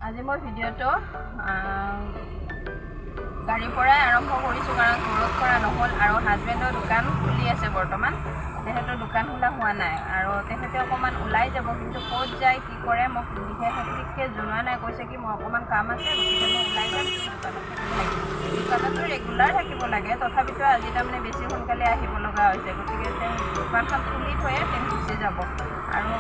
আজি মই ভিডিঅ'টো গাড়ীৰ পৰাই আৰম্ভ কৰিছোঁ কাৰণ ঘৰত কৰা নহ'ল আৰু হাজবেণ্ডৰ দোকান খুলি আছে বৰ্তমান। তেখেতৰ দোকান খোলা হোৱা নাই আৰু তেখেতে অকণমান ওলাই যাব, কিন্তু ক'ত যায় কি কৰে মোক বিশেষকৈ জনোৱা নাই। কৈছে কি মই অকণমান কাম আছে গতিকে মই ওলাই যাম, দোকানতো ৰেগুলাৰ থাকিব লাগে, তথাপিতো আজি তাৰমানে বেছি সোনকালে আহিব লগা হৈছে। গতিকে তেওঁ দোকানখন খুলি থৈয়ে তেওঁ গুচি যাব আৰু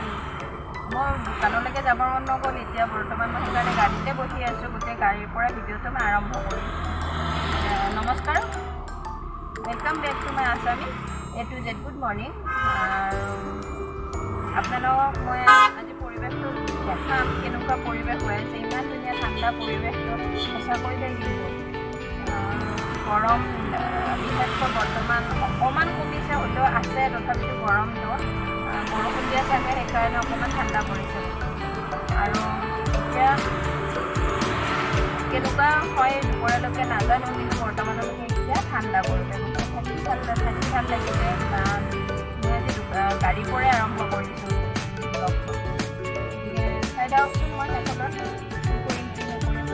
মই দোকানলৈকে যাব মন নগ'ল। এতিয়া বৰ্তমান মই সেইকাৰণে গাড়ীতে বহি আছোঁ, গোটেই গাড়ীৰ পৰা ভিডিঅ'টো মই আৰম্ভ কৰিম। নমস্কাৰ, welcome back to my Assami A to Z good morning. আপোনালোকক মই আজি পৰিৱেশটো দেখাম, কেনেকুৱা পৰিৱেশ হৈ আছে। ইমান ধুনীয়া ঠাণ্ডা পৰিৱেশটো সঁচাকৈ দেই, কিন্তু গৰম বিশেষকৈ বৰ্তমান অকণমান কমিছে, হ'লেও আছে তথাপিতো গৰমটো। বৰষুণ দিয়া চাগে সেইকাৰণে অকণমান ঠাণ্ডা পৰিছে আৰু এতিয়া কেনেকুৱা হয় দুপৰীয়ালৈকে নাজানো, কিন্তু বৰ্তমানলৈকে এতিয়া ঠাণ্ডা পৰিছে। থাকি ভাল লাগিছে। মই আজি গাড়ীৰ পৰাই আৰম্ভ কৰিছোঁ ব্লগটো। গতিকে চাই দিয়কচোন মই সেইখনত কি কৰিম কি নকৰিম।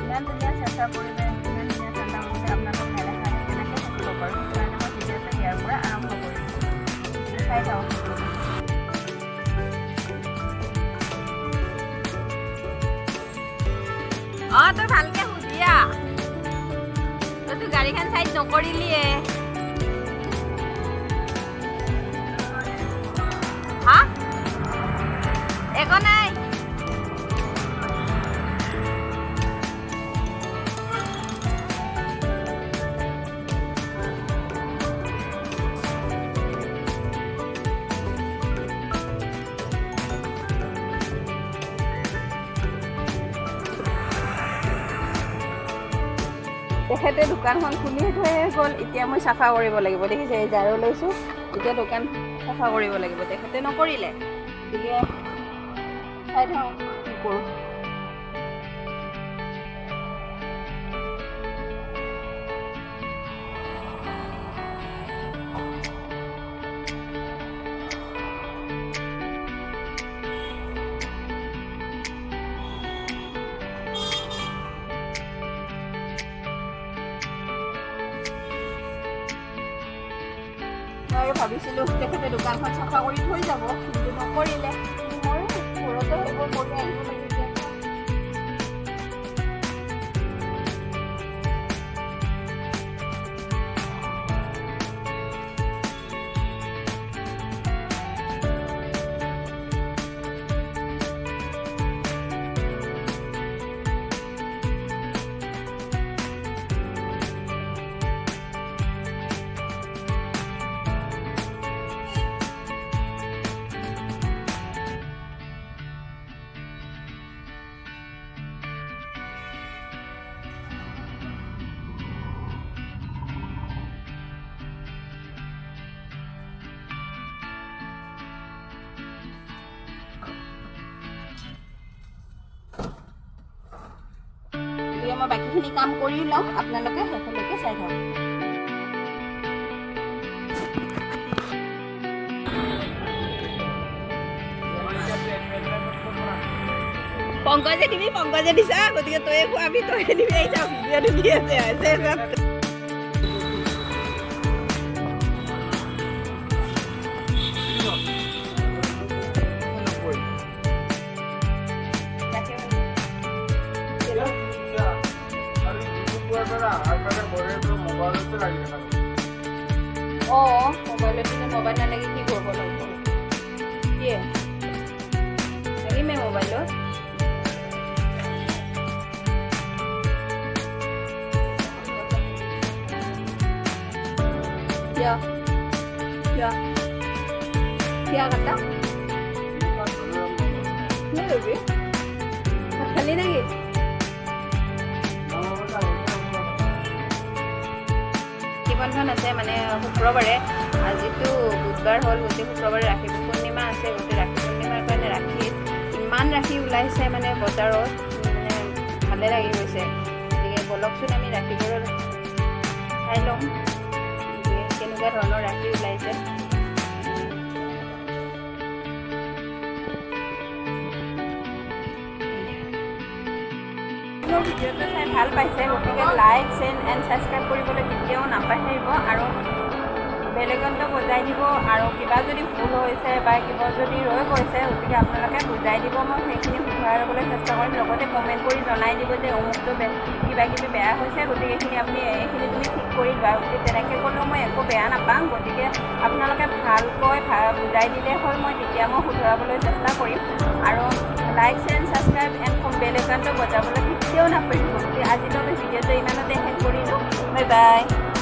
ইমান ধুনীয়া চেঁচা পৰিৱেশ, ইমান ধুনীয়া ঠাণ্ডা পৰিৱেশ আপোনালোকক নেদেখাকৈ কেনেকৈ থাকিব পাৰোঁ, সেইকাৰণে মই ভিডিঅ'টো ইয়াৰ পৰা আৰম্ভ কৰিছোঁ। চাই থাকক। তই ভালকে সুধিয়া, তইতো গাড়ীখন চাইড নকৰিলিয়ে। হা একো নাই। তেখেতে দোকানখন খুলি থৈ গ'ল, এতিয়া মই চাফা কৰিব লাগিব। দেখিছে এই ঝাৰু লৈছোঁ, এতিয়া দোকান চাফা কৰিব লাগিব। তেখেতে নকৰিলে, গতিকে চাই থাকোঁ কি কৰোঁ। মই ভাবিছিলোঁ তেখেতে দোকানখন চাফা কৰি থৈ যাব, কিন্তু নকৰিলে। মই ঘৰতে সেইবোৰ কৰি আহিব লাগিব। মই বাকীখিনি কাম কৰি লওঁ, আপোনালোকে শেষলৈকে চাই থাকক। পংকজে দিছা, গতিকে তই খোৱাবি, তই দিবি। আহিছা ভিডিঅ'টো দি আছে। মোবাইলত মোবাইল নালাগে কি কৰিব লাগিব? কিয়ে লাগিমে মোবাইলত? क्या करता खाली नहीं বন্ধন আছে, মানে শুক্ৰবাৰে, আজিতো বুধবাৰ হ'ল, গোটেই শুক্ৰবাৰে ৰাখি পূৰ্ণিমা আছে। গোটেই ৰাখি পূৰ্ণিমাৰ কাৰণে ইমান ৰাখি ওলাইছে মানে বজাৰত, মানে ভালে লাগি গৈছে। গতিকে বলকচোন আমি ৰাখিবোৰ চাই ল'ম কেনেকুৱা ধৰণৰ ৰাখি ওলাইছে। মোৰ ভিডিঅ'টো চাই ভাল পাইছে গতিকে লাইক শ্বেয়াৰ এণ্ড ছাবস্ক্ৰাইব কৰিবলৈ কেতিয়াও নাপাহৰিব আৰু বেল আইকনটো বজাই দিব আৰু কিবা যদি ভুল হৈছে বা কিবা যদি ৰৈ গৈছে গতিকে আপোনালোকে বুজাই দিব মই সেইখিনি শুধৰাই ল'বলৈ চেষ্টা কৰিম লগতে কমেণ্ট কৰি জনাই দিব যে অমুকটো কিবা কিবি বেয়া হৈছে গতিকে এইখিনি তুমি ঠিক কৰি লোৱা গতিকে তেনেকৈ ক'লেও মই একো বেয়া নাপাওঁ গতিকে আপোনালোকে ভালকৈ বুজাই দিলে হ'ল মই তেতিয়া মই শুধৰাবলৈ চেষ্টা কৰিম আৰু লাইক শ্বেয়াৰ ছাবস্ক্ৰাইব এণ্ড বেল আইকনটো বজাবলৈ কেতিয়াও নাপাহৰিব গতিকে আজিলৈ ভিডিঅ'টো ইমানতে শেষ কৰিলোঁ বাই বাই